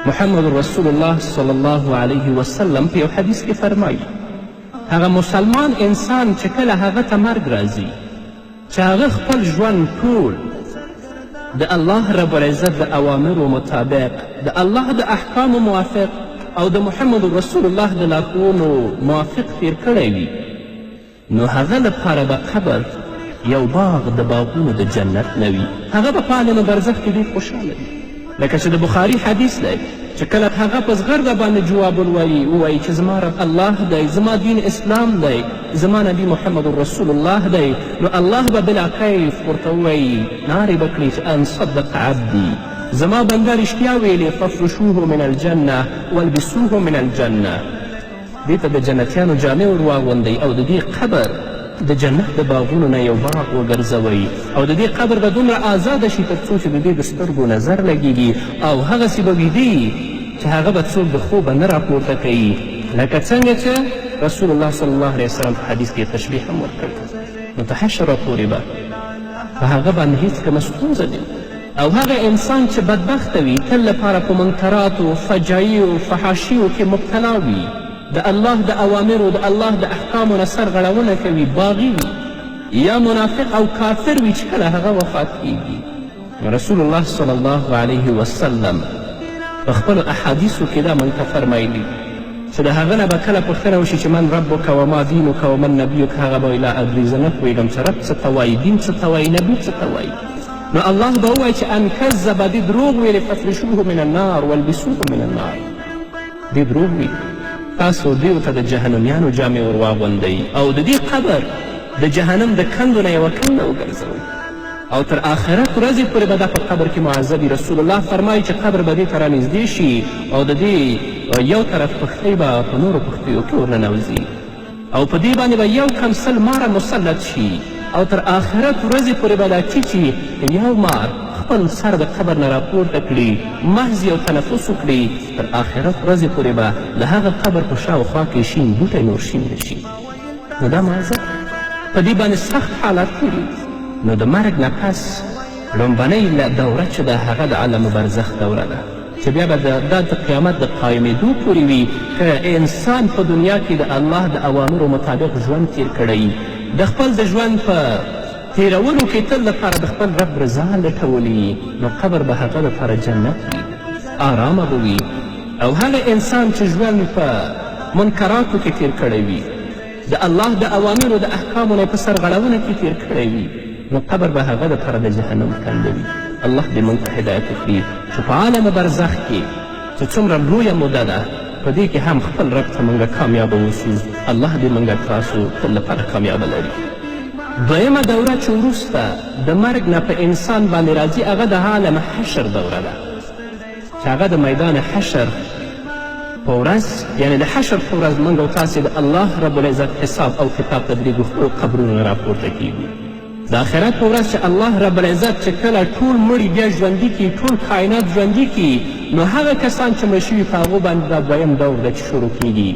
محمد رسول الله صلی الله علیه وسلم په یو حدیث کې فرمایي هغه مسلمان انسان چې کله هغه ته مرګ راځي چې هغه خپل ژوند ټول د الله رب العزت د اوامرو مطابق د الله د احکامو موافق او د محمد رسول الله د لارښوونو موافق تیر کړی وي نو هغه لپاره به قبر یو باغ د باغونو د جنت نه وي. هغه به په عالم برزخ کې ډېر خوشحاله وي لکه چې د بخاري حدیث دی چې کله هغه په زغرده باندې جواب ووایي چې زما رب الله دی، زما دین اسلام دی، زما نبی محمد رسول الله دی، نو الله به بلا کیف ورته ووایي نارې به کړي چې ان صدق عبدي، زما بنده رښتیا ویلې، ففرشوه من الجنه والبسوه من الجنه. دې ته د جنتیانو جامې ور واغوندئ او د دې قبر د جنت د باغونو نه یو باغ وګرځوئ او د دې قبر به دومره آزاده شي تر څو چې د دې د سترګو نظر لګیږي او هغسې به ویده چې هغه به څوک د خوبه نه راپورته کوي لکه څنګه چې رسول الله صلی الله علیه وسلم په حدیث کې تشبیح هم ورکړی نو تر حشره پورې به په هغه باندې هېڅکله ستونزه نه او هغه انسان چې بدبخته وي تل لپاره په منکراتو فجایعو فحاشیو کې مبتلا وي د الله د اوامرو د الله د احکامو نه سرغړونه کوي باغي وي یا منافق او کافر وي چې کله هغه وفات کیږي. رسول الله صلی الله علیه وسلم په خپلو احادیثو کې دا موږ ته فرمایلي چې د هغه نه به کله پوښتنه وشي چې من ربک وما دینک ومن نبیک، هغه به وایي لا ادري، زه نه پوهېږم چې رب څه ته وایي، دین څه ته وایي، نبي څه ته وایي. نو الله به ووایي چې ان کذب، دې دروغ ویلې، ففرشوه من النار والبسوه من النار، دې دروغ ویلي، تاسو دیو ته د جهنمیانو جامې ور واغوندئ او د دې قبر د جهنم د کندو نه یوه کنده وګرځوئ او تر آخرت ورځې پورې به دا په قبر کې معذبي. رسول الله فرمایي چې قبر به دې ته رانږدې شي او د دې یو طرف پښتۍ به په نورو پښتیو کې ورننوځي او په دې باندې به یو کم سل ماره مسلط شي او تر آخرت ورځې پورې به دا چیچي یو مار خپل سر د قبر نه راپورته کړي، محض یو تنفس وکړي، تر آخرت ورځې پورې به د هغه قبر په شاوخوا کې شین بوټی نور شین نه شي. نو دا معذب په دې باندې سخت حالات کړي. نو د مرګ نه پس لومبنۍ دوره چې د هغه د عالم برزخ دوره ده چې بیا به دا د قیامت د قایمېدو پورې وي که انسان په دنیا کې د الله د اوامرو مطابق ژوند تیر کړی، د خپل د ژوند په تیرولو کې تل لپاره د خپل رب رضا لټولي، نو قبر به هغه لپاره جنت وي، آرامه به وي. او هغه انسان چې ژوند په منکراتو کې تیر کړی وي، د الله د اوامرو د احکامو نه په سرغړونه کې تیر کړی وي، نو قبر به هغه لپاره د جهنم کنده وي. الله دې موږ ته هدایت وکړي چې په عالم برزخ کې چې څومره لویه موده ده په دې کې هم خپل رب ته موږ کامیابه اوسو. الله دې موږ تاسو تل لپاره کامیابه لري. دویمه دوره چې وروسته د مرګ نه په انسان باندې راځي هغه د عالم حشر دوره ده چې هغه د میدان حشر په ورځ یعنې د حشر په ورځ موږ او تاسې د الله رب العزت حساب او کتاب ته درې خپلو قبرونو نه راپورته کیږي. د آخرت په ورځ چې الله رب العزت چې کله ټول مړي بیا ژوندي کړي، ټول کائنات ژوندي کړي، نو هغه کسان چې مړه شوي په هغو باندې دا دویم دور ده چې شروع کیږي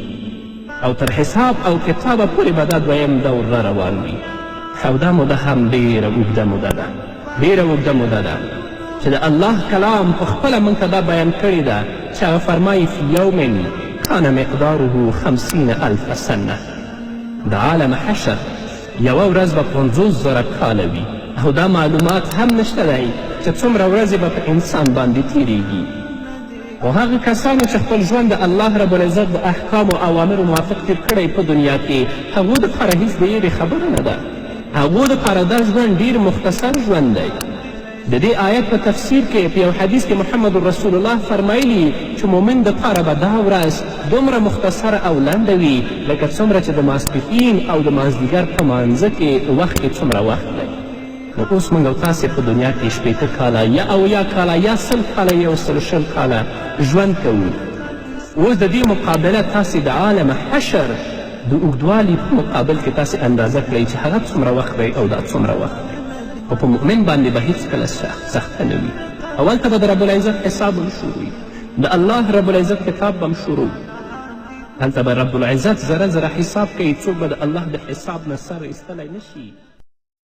او تر حساب او کتابه پورې به دا دویم دور را روان وي. او دا موده هم ډېره اوږده موده ده، ډېره اوږده موده ده چې د الله کلام په خپله موږ ته دا بیان کړې ده چې هغه فرمایي فی یوم کان مقداره 50,000 سنه. د عالم حشر یوه ورځ به 50,000 کاله وي او دا معلومات هم نشته دی چې څومره ورځې به په انسان باندې تیریږي. او هغه کسانو چې خپل ژوند د الله رب العزت د احکامو اوامرو موافق تیر کړی په دنیا کې، هغو دپاره هېڅ د یېرې خبره نه ده. هغو دپاره دا ژوند ډېر مختصر ژوند دی. د دې آیت په تفسیر کې په یو حدیث کې محمد رسول الله فرمایلي چې مؤمن دپاره به دا ورځ دومره مختصره او لنډه وي لکه څومره چې د ماسپښین او د مازدیګر په مانځه کې وخت کې څومره وخت دی. نو اوس موږ او تاسې په دنیا کې 80 کاله یا 80 کاله یا 100 کاله یا 120 کاله ژوند کوو. اوس د دې مقابله تاسې د عالم حشر د اوږدوالي په مقابل کې تاسې اندازه کړئ چې هغه څومره وخت دی او دا څومره وخت دی. خو په مؤمن باندې به هېڅکله سخته نه وي. اولته به د رب العزت حساب هم شروع وي، د الله رب العزت کتاب به هم شروع وي. هلته به رب العزت ذره ذره حساب کوي، څوک به د الله د حساب نه سر ایستلی نه شي.